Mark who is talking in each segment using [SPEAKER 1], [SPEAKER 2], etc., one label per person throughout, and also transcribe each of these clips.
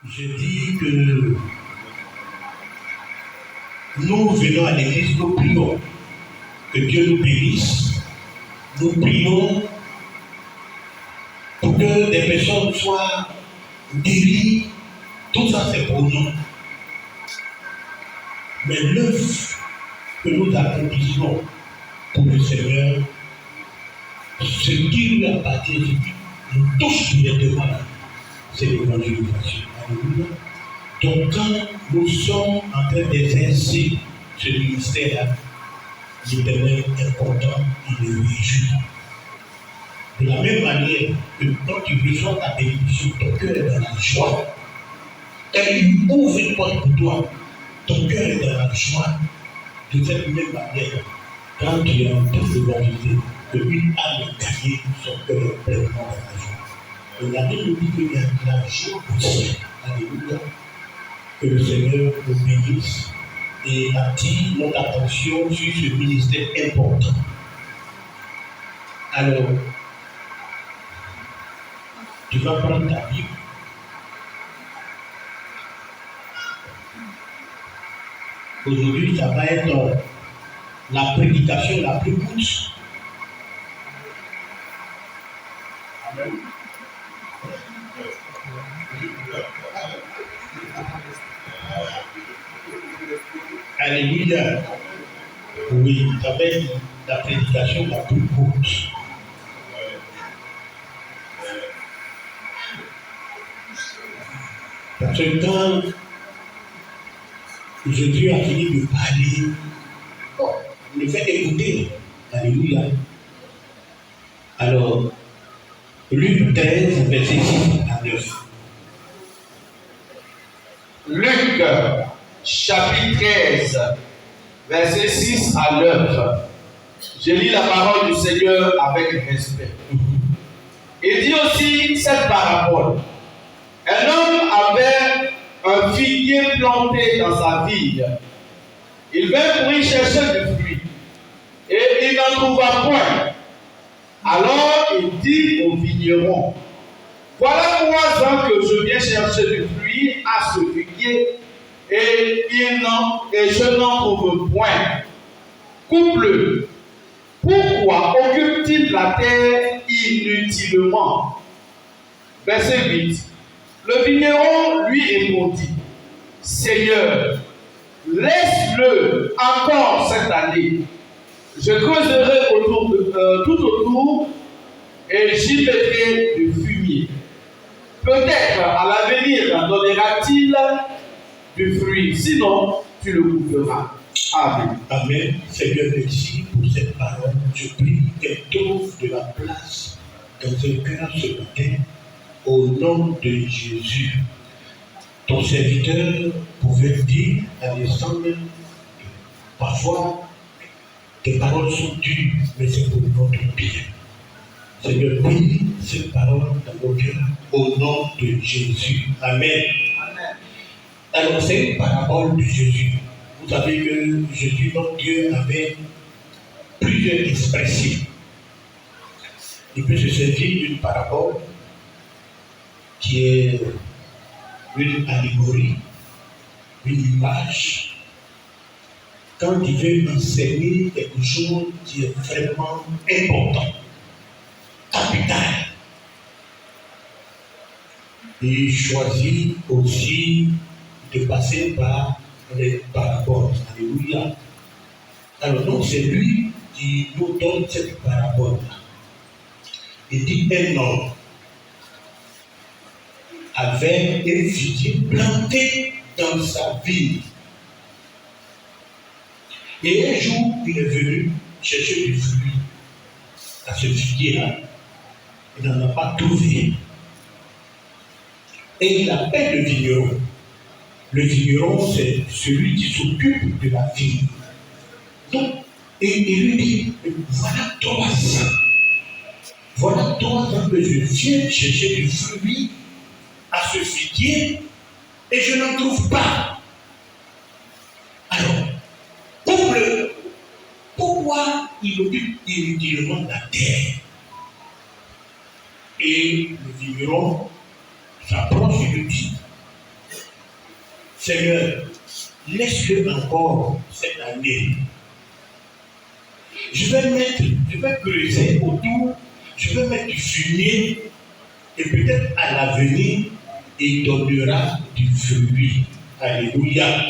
[SPEAKER 1] Je dis que nous venons à l'église, nous prions que Dieu nous bénisse. Nous prions pour que des personnes soient guéries. Tout ça, c'est pour nous. Mais l'œuvre que nous accomplissons pour le Seigneur, ce qui lui appartient, nous touche directement, c'est l'évangélisation. Alléluia. Donc, quand nous sommes en train d'exercer ce ministère, l'Éternel est content, il est réjoui. De la même manière que quand tu reçois ta bénédiction, ton cœur est dans la joie. Quand il ouvre une porte pour toi, ton cœur est dans la joie. De cette même manière, quand tu es en train d'évangéliser, que une âme est gagnée, son cœur est pleinement dans la joie. Et la Bible nous dit qu'il y a de la joie aussi. Alléluia. Que le Seigneur nous bénisse et attire notre attention sur ce ministère important. Alors, tu vas prendre ta Bible. Aujourd'hui, ça va être la prédication la plus courte. Amen. Alléluia. Oui, ça va être la prédication la plus courte. Parce que quand Jésus a fini de parler, il me fait écouter. Alléluia. Alors, Luc 13, verset 6 à 9.
[SPEAKER 2] Luc, chapitre 13, verset 6 à 9. Je lis la parole du Seigneur avec respect. Il dit aussi cette parabole. Un homme avait un figuier planté dans sa vigne. Il vint pour y chercher du fruit. Et il n'en trouva point. Alors il dit au vigneron, voilà 3 ans que je viens chercher du fruit à ce figuier, et je n'en trouve point. Coupe-le. Pourquoi occupe-t-il la terre inutilement? Verset 8. Le vigneron lui répondit, Seigneur, laisse-le encore cette année. Je creuserai tout autour et j'y mettrai du fumier. Peut-être à l'avenir donnera-t-il du fruit, sinon tu le couperas. Amen.
[SPEAKER 1] Amen. Seigneur, merci pour cette parole. Je prie qu'elle trouve de la place dans un cœur ce matin, au nom de Jésus. Ton serviteur pouvait dire à l'instant même, parfois, tes paroles sont dures, mais c'est pour notre bien. Seigneur, prie cette parole dans nos cœurs, au nom de Jésus. Amen.
[SPEAKER 2] Amen.
[SPEAKER 1] Alors, c'est une parabole de Jésus. Vous savez que Jésus, notre Dieu, avait plusieurs expressions. Il peut se servir d'une parabole qui est une allégorie, une image, quand il veut enseigner quelque chose qui est vraiment important, capital. Et il choisit aussi de passer par les paraboles. Alléluia. Alors donc c'est lui qui nous donne cette parabole-là. Il dit un homme avait un figuier planté dans sa ville. Et un jour, il est venu chercher du fruit à ce figuier-là. Il n'en a pas trouvé. Et il appelle le vigneron. Le vigneron, c'est celui qui s'occupe de la vigne. Donc, et il lui dit, voilà 3 ans. Voilà 3 ans que je viens chercher du fruit à ce figuier et je n'en trouve pas. Alors, pourquoi il occupe inutilement la terre? Et le vigneron s'approche et lui dit, Seigneur, laisse-le encore cette année. Je vais creuser autour, je vais mettre du fumier, et peut-être à l'avenir, il donnera du fruit. Alléluia.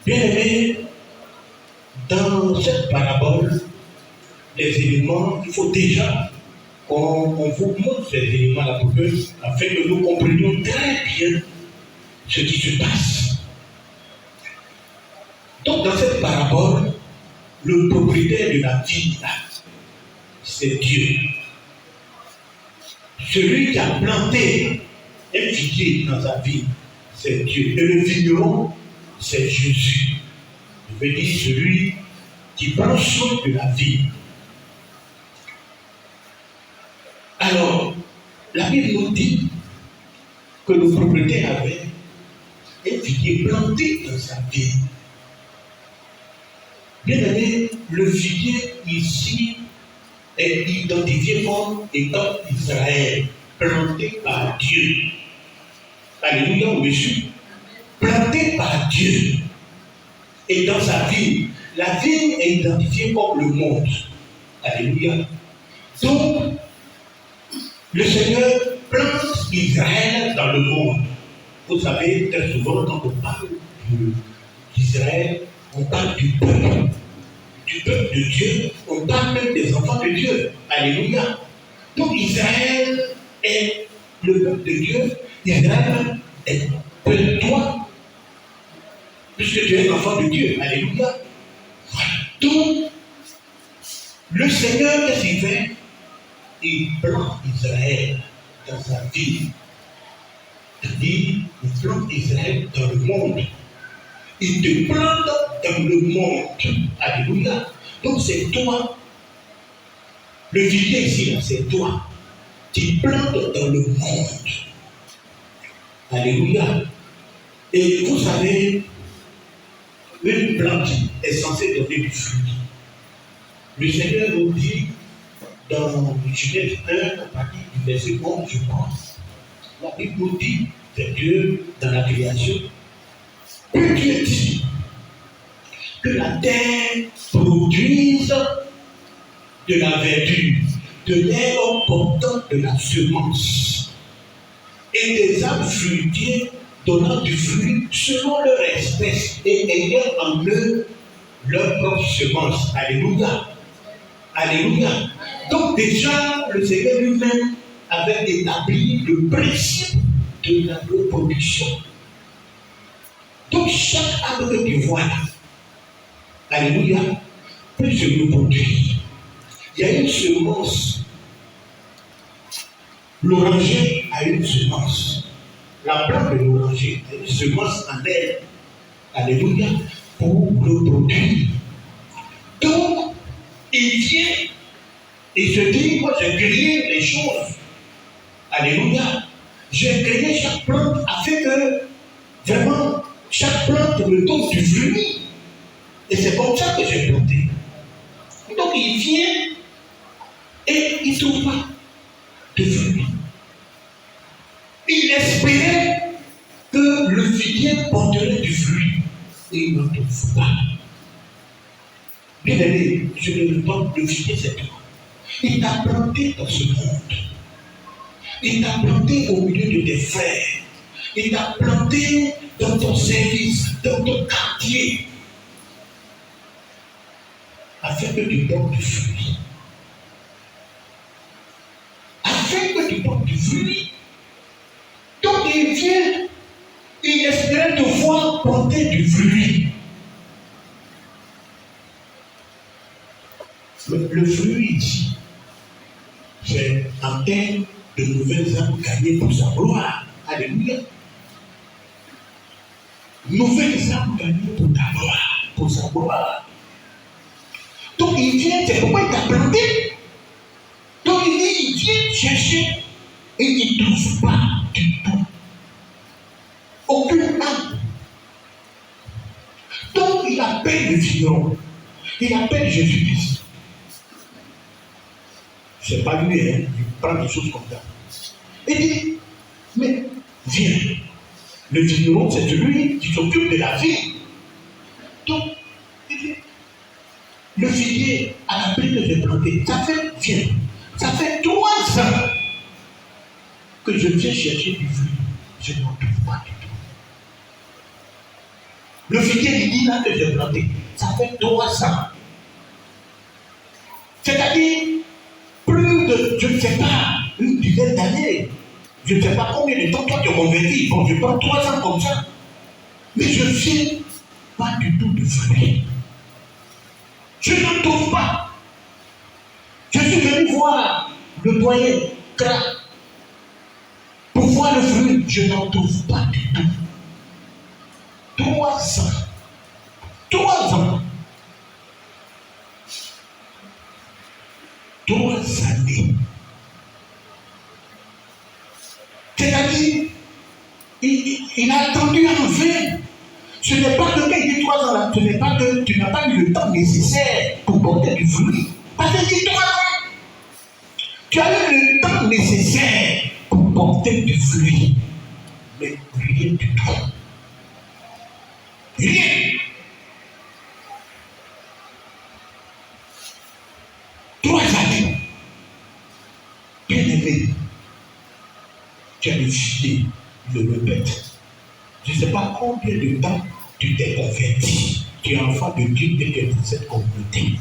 [SPEAKER 1] Bien aimé, dans cette parabole, les éléments, il faut déjà qu'on vous montre ces éléments-là afin que nous comprenions très bien ce qui se passe. Donc, dans cette parabole, le propriétaire de la vigne, c'est Dieu. Celui qui a planté un figuier dans sa vie, c'est Dieu. Et le vigneron, c'est Jésus. Je veux dire celui qui prend soin de la vie. Alors, la Bible nous dit que le propriétaire avait un figuier planté dans sa vie. Bien aimé, le figuier ici est identifié comme étant Israël, planté par Dieu. Alléluia, monsieur. Planté par Dieu. Et dans sa vie, la vie est identifiée comme le monde. Alléluia. Donc, le Seigneur plante Israël dans le monde. Vous savez, très souvent, quand on parle d'Israël, on parle du peuple de Dieu, on parle même des enfants de Dieu. Alléluia. Donc Israël est le peuple de Dieu. Israël est toi, puisque tu es un enfant de Dieu. Alléluia. Donc, le Seigneur, qu'est-ce qu'il fait? Il plante Israël dans sa vie. C'est-à-dire, il plante Israël dans le monde. Il te plante dans le monde. Alléluia. Donc c'est toi. Le figuier ici, c'est toi. Tu plantes dans le monde. Alléluia. Et vous savez, une plante est censée donner du fruit. Le Seigneur nous dit dans Genèse 1, à partir du verset 11, je pense. La Bible nous dit, c'est Dieu dans la création, que Dieu dit que la terre produise de la verdure, de l'herbe portant de la semence, et des arbres fruitiers donnant du fruit selon leur espèce et ayant en eux leur propre semence. Alléluia. Alléluia. Donc déjà, le Seigneur lui-même avait établi le principe de la reproduction. Donc chaque arbre que tu vois là, alléluia, peut se reproduire. Il y a une semence. L'oranger a une semence. La plante de l'oranger a une semence en elle. Alléluia, pour reproduire. Donc, il vient et se dit, moi j'ai créé les choses. Alléluia. J'ai créé chaque plante afin que vraiment chaque plante me donne du fruit. Et c'est comme ça que j'ai planté. Donc il vient et il ne trouve pas de fruits. Il espérait que le figuier porterait du fruit. Et il n'en trouve pas. Bien aimé, je ne veux pas le figuier, c'est toi. Il t'a planté dans ce monde. Il t'a planté au milieu de tes frères. Il t'a planté dans ton service, dans ton quartier. Afin que tu portes du fruit. Afin que tu portes du fruit. Donc il vient, il espérait te voir porter du fruit. Le fruit ici, c'est en termes de nouvelles âmes gagnées pour sa gloire. Alléluia. Nouvelles âmes gagnées pour ta gloire, pour sa gloire. Donc il vient, c'est pourquoi il t'a planté. Donc il vient chercher et il ne trouve pas du tout. Aucune âme. Donc il appelle le vigneron. Il appelle Jésus-Christ. C'est pas lui, hein, il prend des choses comme ça. Il dit, mais viens. Le vigneron, c'est celui qui s'occupe de la vie. Donc, le figuier à la plaie que j'ai planté, ça fait 3 ans que je viens chercher du fruit. Je n'en trouve pas du tout. Le figuier là que j'ai planté, ça fait 3 ans. C'est-à-dire, plus de, je ne sais pas, une dizaine d'années. Je ne sais pas combien de temps toi tu es converti. Bon, je prends 3 ans comme ça. Mais je ne sais pas du tout de fruits. Je n'en trouve pas. Je suis venu voir le doyen Kra pour voir le fruit. Je n'en trouve pas du tout. 3 ans. 3 ans. 3 années. C'est-à-dire, il a attendu en vain. Ce n'est pas que quand il dit 3 ans là, ce n'est pas que tu n'as pas eu le temps nécessaire pour porter du fruit. Parce qu'il dit 3 ans. Tu as eu le temps nécessaire pour porter du fruit. Mais rien du tout. Rien. 3 années. Bien aimé. Tu as décidé, je le répète. Je ne sais pas combien de temps tu t'es converti. Tu es enfant de Dieu et tu es dans cette communauté.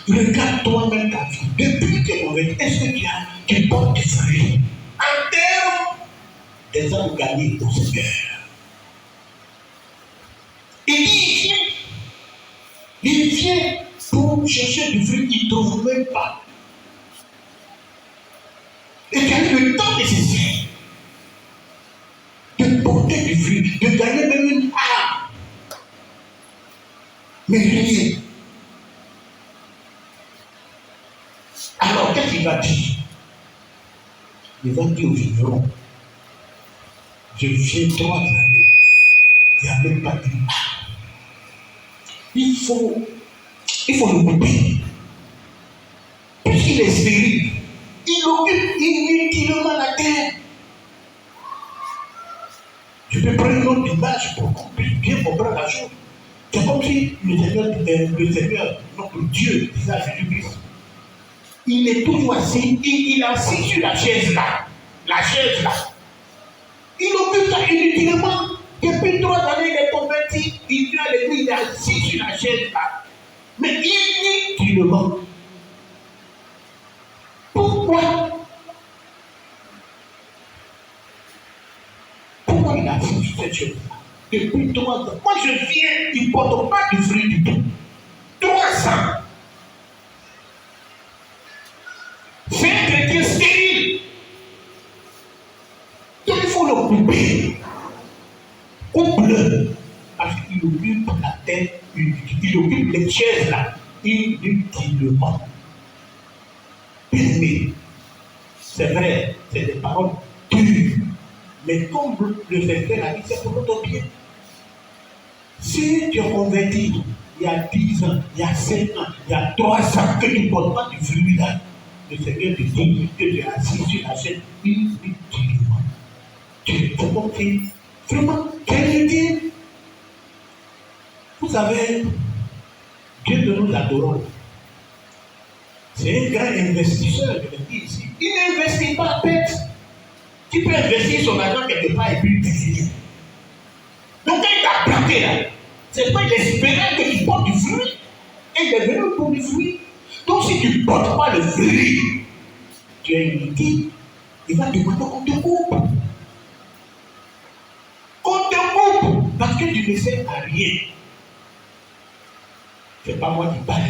[SPEAKER 1] Regarde toi-même ta vie. Depuis que tu es converti, est-ce que tu portes du fruit en termes des âmes gagnées au Seigneur? Il vient pour chercher du fruit, il ne trouve même pas. Et tu as eu le temps nécessaire de porter du fruit, de gagner même une âme. Mais rien. Alors, qu'est-ce qu'il va dire? Il va dire au vigneron, je viens 3 années, il n'y a même pas une âme. Il faut le couper. Puisqu'il est stérile, il occupe inutilement la terre. Je peux prendre une autre image pour qu'on puisse bien comprendre la chose. C'est comme si le Seigneur, notre Dieu, disait à Jésus-Christ, il est toujours assis, il est assis sur la chaise là. La chaise là. Il occupe ça inutilement. Depuis 3 années, il est converti, il vient à l'église, il est assis sur la chaise là. Mais inutilement. Pourquoi il a assis sur cette chaise-là depuis 3 ans? Moi je viens, il ne porte pas de fruit du tout. 3 ans. C'est un chrétien stérile. Donc il faut le couper. Coupe-le. Parce qu'il occupe la tête, il occupe les chaises là, inutilement. Bien-aimé, c'est vrai, c'est des paroles dures. Mais comme le Seigneur a dit, c'est pour notre bien. Si tu es converti il y a 10 ans, il y a 5 ans, il y a 3 ans, que tu ne portes pas du fruit là, le Seigneur te dit que tu es assis sur la chaîne inutilement. Tu es compris. Vraiment, quel Dieu? Vous savez, Dieu que nous adorons, c'est un grand investisseur, je le dis ici. Il n'investit pas bête. Tu peux investir son argent quelque part et puis décider. Donc quand il t'a planté là, c'est pas l'espérance que tu portes du fruit. Et il est venu pour du fruit. Donc si tu ne portes pas le fruit, tu es inutile. Il va demander qu'on te coupe. Qu'on te coupe. Parce que tu ne sers à rien. Ce n'est pas moi qui parle.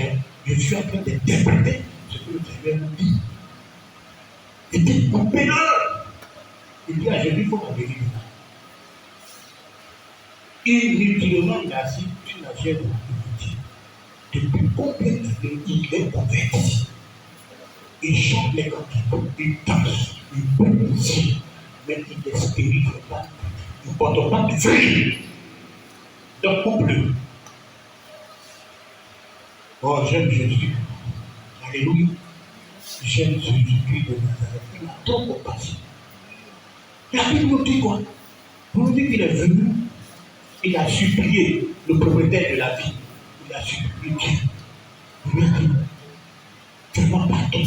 [SPEAKER 1] Je suis en train d'interpréter ce que le Seigneur nous dit. Et puis couper là. Il dit à Jésus, il faut qu'on guérisse. Inutilement, il a assis sur la chaise de l'autorité. Depuis combien d'années il est converti? Il chante les cantiques, il danse, il brûle ici, mais il est stérile, il ne porte pas de fruit. Donc, couple. Oh, j'aime Jésus. Alléluia. J'aime Jésus-Christ de Nazareth. Il a trop compassion. La Bible nous dit quoi? Pour nous dire qu'il est venu, il a supplié le propriétaire de la vie. Il a supplié Dieu. Il lui a dit, fais-moi pardon. Il ne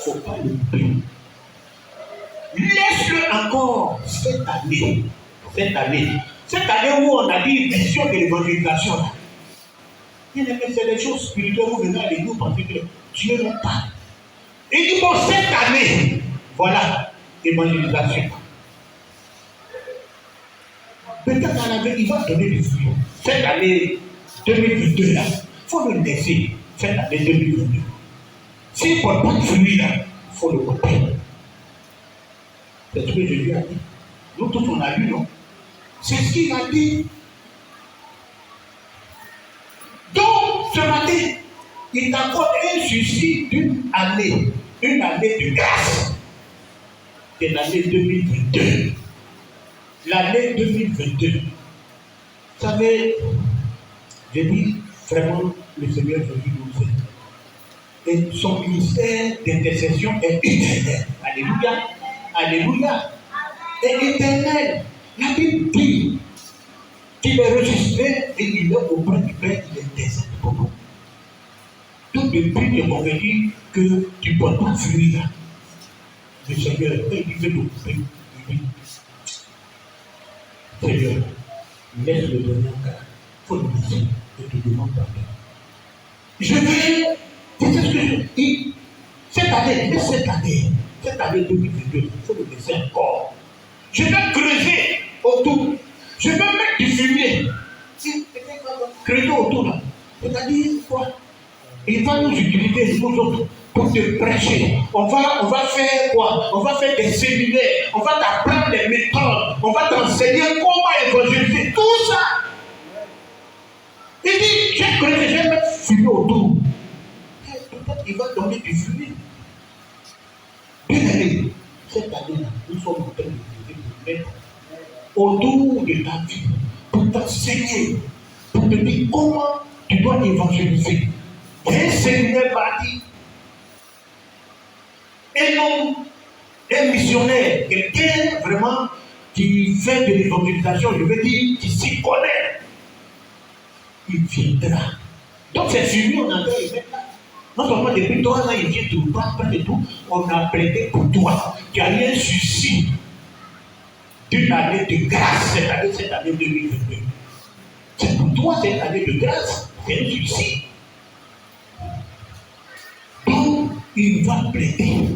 [SPEAKER 1] faut pas le louper. Laisse-le encore cette année. Cette année où on a dit vision de l'évangélisation. C'est des choses spirituelles où venez à l'église parce que Dieu ne parle. Il dit, bon, cette année, voilà, évangélisation. Peut-être à l'année, il va donner des fruits. Cette année 2022, là, il faut le laisser. Cette année 2022. S'il ne porte pas de fruits, là, il faut le couper. C'est ce que Jésus a dit. Nous tous, on a lu, non? C'est ce qu'il a dit. Donc, ce matin, il t'accorde un suicide d'une année. Une année de grâce. C'est l'année 2022. L'année 2022. Vous savez, j'ai dit vraiment, le Seigneur Jésus nous fait. Et son ministère d'intercession est éternel. Alléluia. Alléluia. Et éternel. La Bible dit qu'il est registré et il est auprès du Père, il est décédé pour nous. Donc depuis tu es convaincu que tu ne portes pas de fruits là. Le Seigneur, il veut t'occuper. Il dit, Seigneur, laisse le donner car il faut le laisser et te demande pardon. Je vais, c'est ce que je dis. Cette année 2022, il faut le laisser encore. Je vais creuser autour. Je vais mettre du fumier. Creuser autour là. C'est-à-dire quoi? Il va nous utiliser, nous autres, pour te prêcher. On va faire quoi? On va faire des séminaires. On va t'apprendre des méthodes. On va t'enseigner comment évangéliser. Tout ça. Il dit, j'ai creusé, je vais mettre fumier autour. Peut-être qu'il va donner du fumier. Bien aimé, cette année-là, nous sommes en train de mettre autour de ta vie pour t'enseigner, pour te dire comment tu dois évangéliser. Un séminaire parti. Un homme, un missionnaire, quelqu'un vraiment qui fait de l'évangélisation, je veux dire, qui s'y connaît, il viendra. Donc c'est fini, on a fait les là. Non seulement depuis 3 ans, il vient tout pas de tout, on a prêté pour toi. Tu as eu un suicide d'une année de grâce, cette année 2022. C'est pour toi cette année de grâce, c'est un suicide. Donc, il va plaider.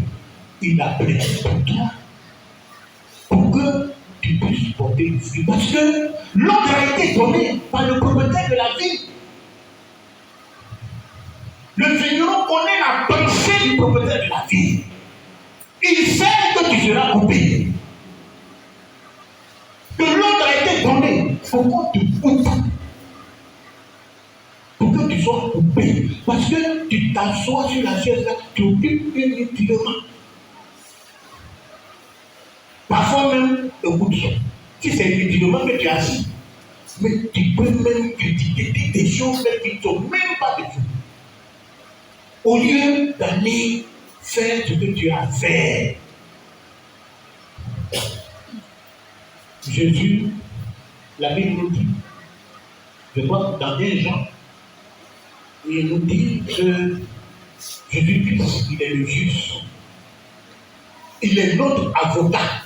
[SPEAKER 1] Il a plaidé pour toi. Pour que tu puisses porter du fruit. Parce que l'ordre a été donné par le propriétaire de la vie. Le Seigneur connaît la pensée du propriétaire de la vie. Il sait que tu seras coupé. Que l'ordre a été donné pour qu'on te coupe. Pour que tu sois coupé. Parce que tu t'assois sur la chaise là, tu occupes inutilement. Parfois même, écoute, si c'est inutilement que tu es assis, mais tu peux même critiquer des choses qui ne sont même pas de vous. Au lieu d'aller faire ce que tu as fait. Jésus, la Bible nous dit, je crois dans 1 Jean, il nous dit que Jésus-Christ, il est le juste. Il est notre avocat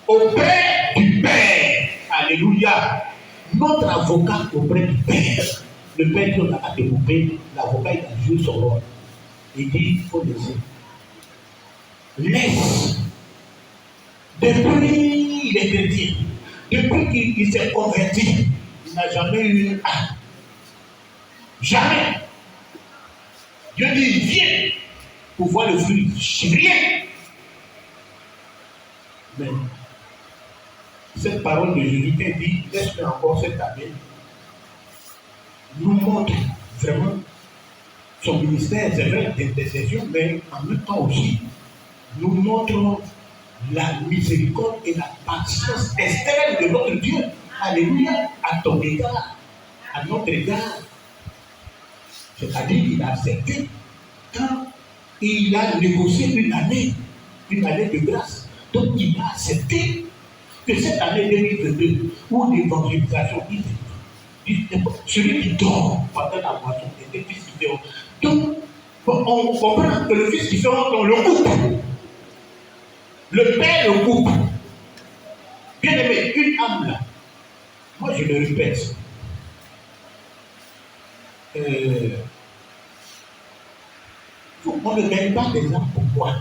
[SPEAKER 1] auprès du Père. Alléluia. Notre avocat auprès du Père. Le Père qui a développé, l'avocat, il a joué son rôle. Il dit, il faut laisser. Laisse. Depuis il est chrétien, depuis qu'il s'est converti, il n'a jamais eu un acte. Jamais. Dieu dit, viens pour voir le fruit. Rien. Mais cette parole de Jésus qui dit, laisse-le encore cette année, nous montre vraiment son ministère, c'est vrai, d'intercession, mais en même temps aussi, nous montrons la miséricorde et la patience extrême de notre Dieu. Alléluia, à ton égard, à notre égard. C'est-à-dire qu'il a accepté quand il a négocié une année de grâce. Donc il a accepté que cette année 2022, où l'évangélisation celui qui dort pendant la moisson est le fils différent. Donc, on comprend que le fils différent, on le coupe. Le père le coupe. Bien aimé, une âme là, moi je le répète, on ne gagne pas des âmes pour moi.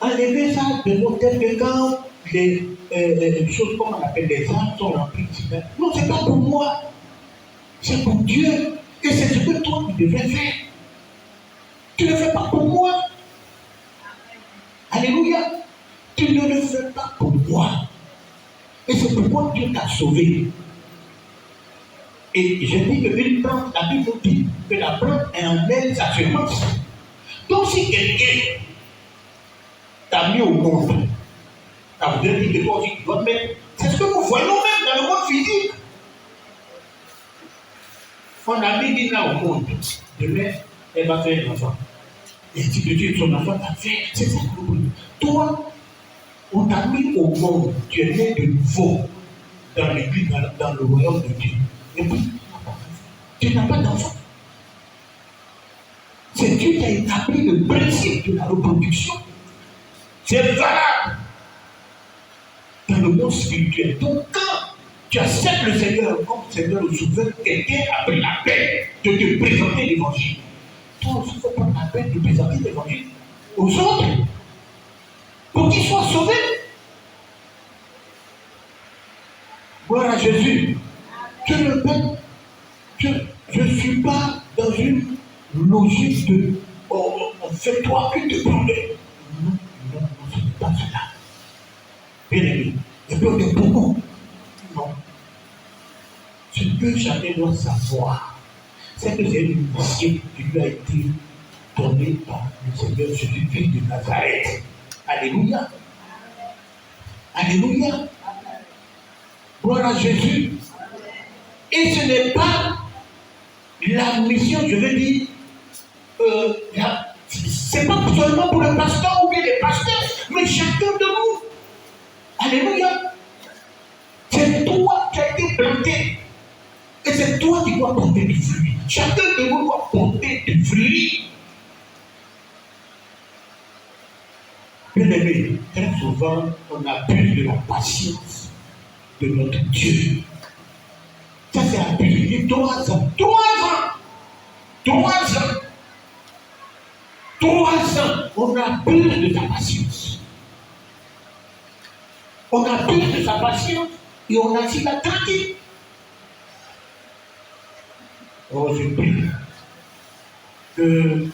[SPEAKER 1] Enlevez ça de nos têtes que quand les choses, comme on appelle les âmes, sont remplies de non, ce n'est pas pour moi, c'est pour Dieu. Et c'est ce que toi tu devrais faire. Tu ne le fais pas pour moi. Alléluia. Tu ne le fais pas pour moi. Et c'est pourquoi Dieu t'a sauvé. Et je dis qu'une plante, la Bible dit que la plante emmène sa semence. Donc si quelqu'un t'a mis au monde, ça voudrait dire que toi aussi tu dois mettre. C'est ce que nous voyons même dans le monde physique. On a mis Nina au monde. Demain, elle va faire un enfant. Et si tu dis son enfant va faire, c'est ça que nous voulons. Toi, on t'a mis au monde. Tu es né de nouveau dans l'église, dans le royaume de Dieu. Et puis, tu n'as pas d'enfant. C'est Dieu qui a établi le principe de la reproduction. C'est valable dans le monde spirituel. Donc, quand tu acceptes le Seigneur comme Seigneur le Sauveur, quelqu'un a pris la peine de te présenter l'évangile. Toi aussi, il faut prendre la peine de présenter l'évangile aux autres pour qu'ils soient sauvés. Gloire à Jésus. Je le répète, je ne suis pas dans une logique de fais-toi que te promets. Non, ce n'est pas cela. Bien aimé, et puis on est beaucoup. Non. Ce que chacun doit savoir, c'est que c'est une mission qui lui a été donnée par le Seigneur Jésus-Christ de Nazareth. Alléluia. Alléluia. Gloire à Jésus. Et ce n'est pas la mission, je veux dire, c'est pas seulement pour le pasteur ou bien les pasteurs, mais chacun de nous. Alléluia. C'est toi qui as été planté. Et c'est toi qui dois porter du fruit. Chacun de nous doit porter du fruit. Bien aimé, très souvent, on abuse de la patience de notre Dieu. Ça, c'est abusé. 3 ans. 3 ans. 3 ans. 3 ans. On abuse de sa patience. On abuse de sa patience et on agit la tranquille. Oh, je prie que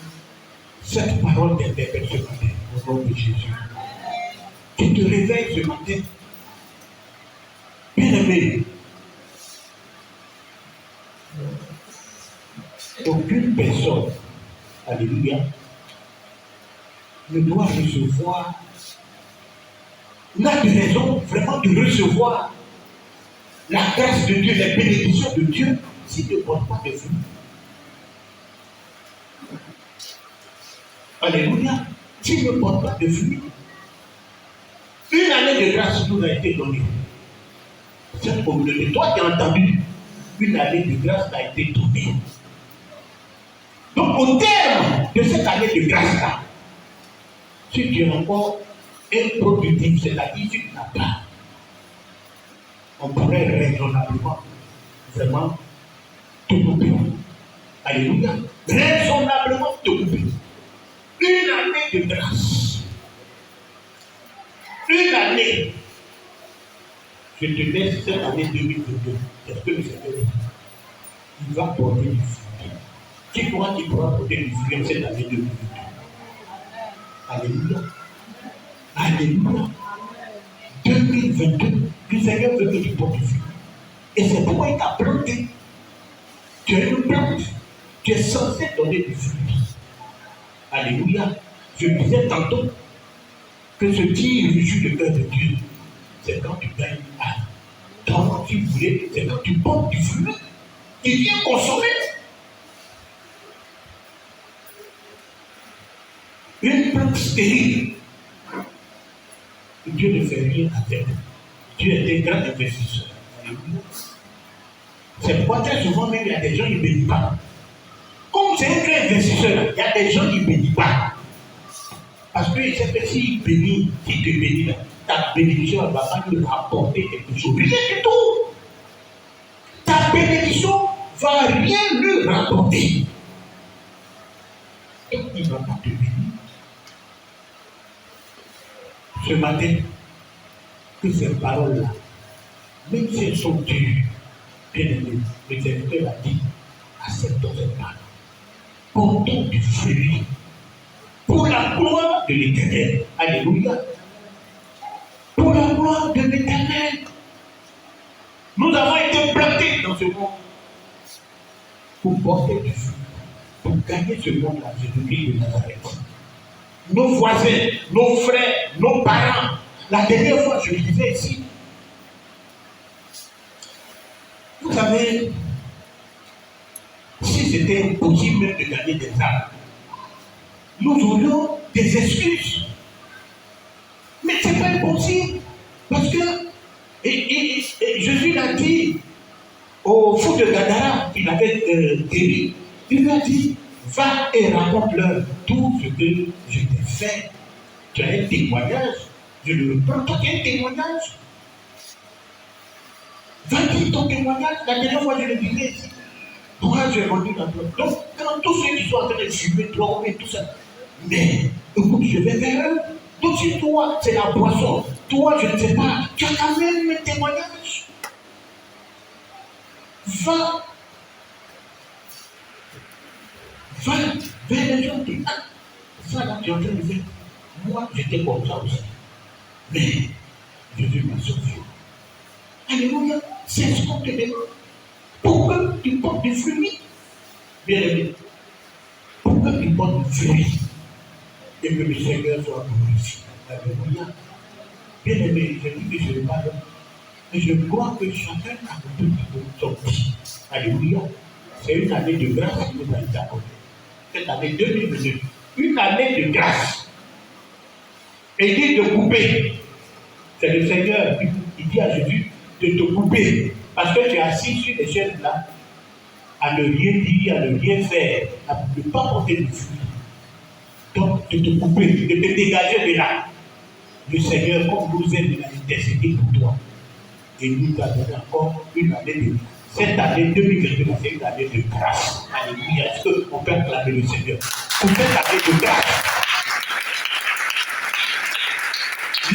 [SPEAKER 1] cette parole t'interpelle ce matin, au nom de Jésus. Qui te réveille ce matin. Bien aimé. Aucune personne, alléluia, ne doit recevoir, n'a de raison vraiment de recevoir la grâce de Dieu, les bénédictions de Dieu, s'il ne porte pas de fruits. Alléluia. S'il ne porte pas de fruits, une année de grâce nous a été donnée. Cette communauté, toi qui as entendu, une année de grâce t'a été donnée. Donc, au terme de cette année de grâce-là, si tu es encore improductif, c'est-à-dire si tu n'as pas, on pourrait raisonnablement, vraiment, te couper. Alléluia. Raisonnablement te couper. Une année de grâce. Une année. Je te laisse cette année 2022. Est-ce que le Seigneur dit? Il va porter du fruit. Qui pourra porter du fruit en cette année 2022? Alléluia. Alléluia. 2022, le Seigneur veut que tu portes du fruit. Et c'est pourquoi il t'a planté. Tu es une plante. Tu es censé donner du fruit. Alléluia. Je disais tantôt que ce qui réjouit le cœur de Dieu, c'est quand tu gagnes une âme. Quand tu voulais, c'est quand tu portes du fruit. Tu viens consommer. Une plante stérile. Dieu ne fait rien avec. Dieu est un grand investisseur. C'est pourquoi très souvent même il y a des gens qui ne bénissent pas. Comme c'est un grand investisseur, il y a des gens qui ne bénissent pas. Parce que c'est que s'il bénit, s'il te bénit, ta bénédiction ne va pas lui rapporter quelque chose. Rien du tout. Ta bénédiction ne va rien lui rapporter. Et il ne va pas te bénir. Ce matin, que ces paroles-là, même si elles sont dures, bien aimé, le serviteur a dit, acceptons ces paroles. Portons du fruit pour la gloire de l'Éternel. Alléluia. Pour la gloire de l'Éternel. Nous avons été plantés dans ce monde pour porter du fruit, pour gagner ce monde-là, Jésus-Christ de Nazareth. Nos voisins, nos frères, nos parents. La dernière fois, je le disais ici, vous savez, si c'était impossible même de gagner des âmes, nous aurions des excuses. Mais ce n'est pas impossible. Parce que Jésus l'a dit au fou de Gadara, il avait guéri. Il lui a dit, va et raconte-leur tout ce que je t'ai fait. Tu as un témoignage. Je le prends. Toi, tu as un témoignage. Va dire ton témoignage. La dernière fois, je le disais ici. Pourquoi j'ai rendu la gloire? Donc, quand tous ceux qui sont en train de fumer, droguer, tout ça. Mais, écoute, je vais vers eux. Donc, si toi, c'est la boisson, toi, je ne sais pas, tu as quand même un témoignage. Va vers les gens qui ça là, tu es en train de dire, moi, j'étais comme ça aussi. Mais, Jésus m'a sauvé. Alléluia, c'est ce qu'on te demande. Pour que tu portes des fruits, bien aimé, pour que tu portes des fruits, et que le Seigneur soit glorifié. Alléluia. Bien aimé, je dis que je ne vais pas là, mais je crois que chacun a un petit peu sorti. Alléluia. C'est une année de grâce qui nous a été accordée. Cette année 2022, une année de grâce. Et il dit de couper. C'est le Seigneur qui dit à Jésus de te couper. Parce que tu es assis sur les chaises là, à ne rien dire, à ne rien faire, à ne pas porter de fruits. Donc, de te couper, de te dégager de là. Le Seigneur, comme nous aime, il a intercédé pour toi. Et nous a donné encore une année de grâce. Cette année 2022, c'est une année de grâce. Alléluia. Est-ce qu'on peut acclamer le Seigneur pour cette année de grâce?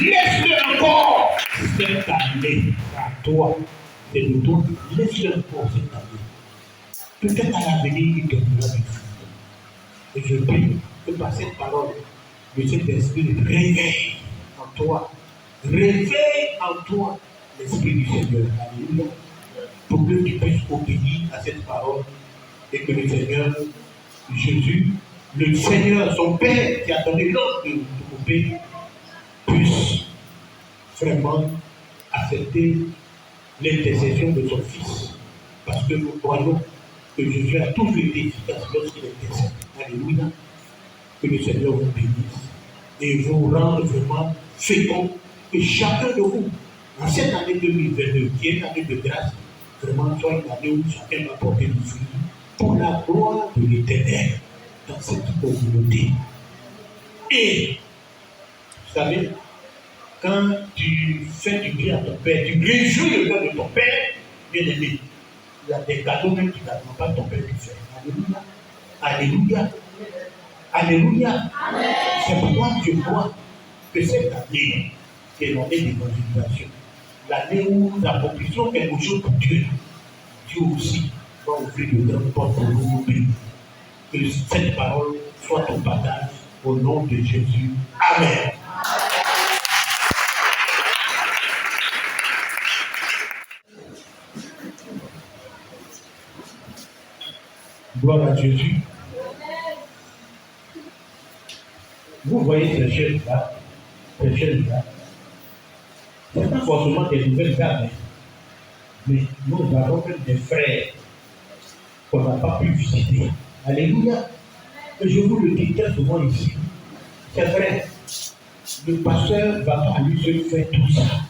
[SPEAKER 1] Laisse-le encore cette année à toi. C'est de toi. Laisse-le encore cette année. Peut-être à l'avenir, il donnera des fruits. Et je prie que par cette parole, le Saint-Esprit réveille en toi. Réveille en toi l'Esprit du Seigneur. Alléluia. Pour que tu puisses obéir à cette parole et que le Seigneur, Jésus, le Seigneur, son Père, qui a donné l'ordre de couper, puisse vraiment accepter l'intercession de son Fils. Parce que nous croyons que Jésus a toujours été efficace lorsqu'il intercède. Alléluia. Que le Seigneur vous bénisse et vous rende vraiment fécond. Et chacun de vous, en cette année 2022, qui est une année de grâce, vraiment soit une année où chacun va porter du fruit pour la gloire de l'Éternel dans cette communauté. Et, vous savez, quand tu fais du bien à ton Père, tu réjouis le cœur de ton Père, bien aimé, il y a des cadeaux même qui ne t'attendent pas ton Père qui fait. Alléluia. Alléluia. Alléluia. C'est pourquoi je crois que cette année, qui est l'année d'évangélisation, l'année où nous accomplissons quelque chose pour Dieu, Dieu aussi va ouvrir de grandes portes pour nous bénir. Que cette parole soit ton partage au nom de Jésus. Amen. Gloire à Jésus. Vous voyez ces chaises-là, ce n'est pas forcément des nouvelles âmes, mais nous avons même des frères qu'on n'a pas pu visiter. Alléluia. Et je vous le dis très souvent ici, c'est vrai, le pasteur va pas lui seul faire tout ça.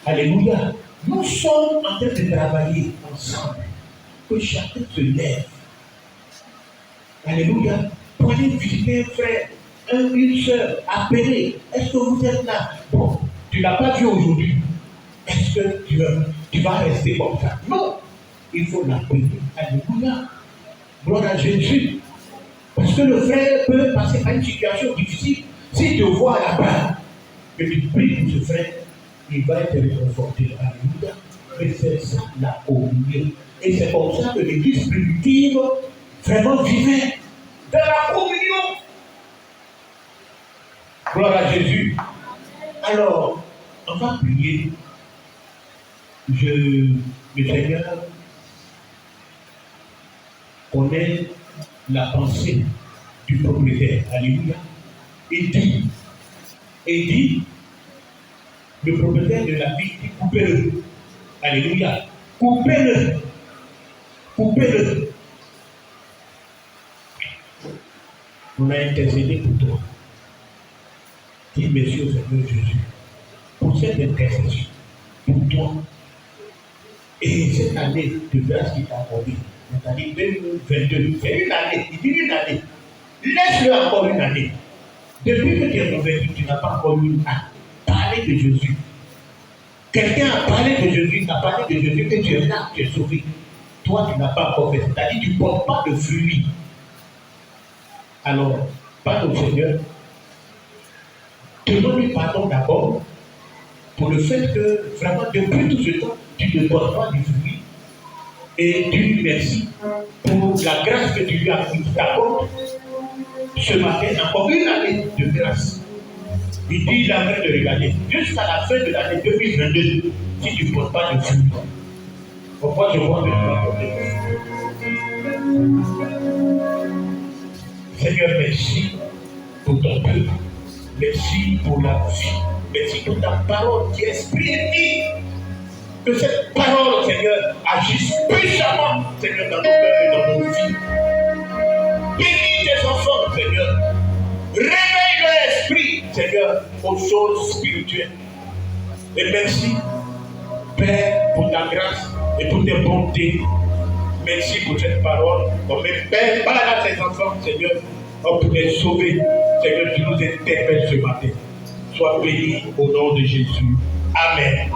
[SPEAKER 1] Alléluia. Nous sommes en train de travailler ensemble. Que chacun se lève. Alléluia. Pour aller visiter un frère, une soeur, appeler. Est-ce que vous êtes là? Bon, tu ne l'as pas vu aujourd'hui. Est-ce que tu vas rester comme ça? Non. Il faut l'appeler. Alléluia. Gloire à Jésus. Parce que le frère peut passer par une situation difficile. S'il te voit là-bas, que tu pries pour ce frère, il va être réconforté. Alléluia. Mais c'est ça la communion. Et c'est comme ça que l'église primitive vraiment vivait dans la communion. Gloire à Jésus. Alors, on va prier. Le Seigneur connaît la pensée du propriétaire. Alléluia. Et dit, le propriétaire de la vie, coupez-le. Alléluia. Coupez-le. Coupez-le. On a intercédé pour toi. Dis merci au Seigneur Jésus pour cette intercession, pour toi. Et cette année de grâce qu'il t'a accordée, cette année 2022, c'est une année, il dit une année. Laisse-le encore une année. Depuis que tu es converti, tu n'as pas encore eu à parler de Jésus. Quelqu'un a parlé de Jésus, a parlé de Jésus, et tu es là, tu es sauvé. Toi, tu n'as pas encore fait. C'est-à-dire que tu ne portes pas de fruits. Alors, parle au Seigneur. Demande-lui pardon d'abord pour le fait que vraiment depuis tout ce temps, tu ne portes pas de fruits. Et tu lui merci pour la grâce que tu lui as t'accordes ce matin, encore une année de grâce. Il dit, il a envie de regarder jusqu'à la fin de l'année 2022, si tu ne portes pas de fruits. Pourquoi je vois que tu vas porter de fruits? Seigneur, merci pour ton peuple. Merci pour la vie. Merci pour ta parole qui est esprit et vie. Que cette parole, Seigneur, agisse puissamment, Seigneur, dans nos cœurs et dans nos vies. Bénis tes enfants, Seigneur. Réveille leur esprit, Seigneur, aux choses spirituelles. Et merci, Père, pour ta grâce et pour tes bontés. Merci pour cette parole. Comme Père, parle à tes enfants, Seigneur, pour les sauver. Seigneur, tu nous interpelles ce matin. Sois béni au nom de Jésus. Amen.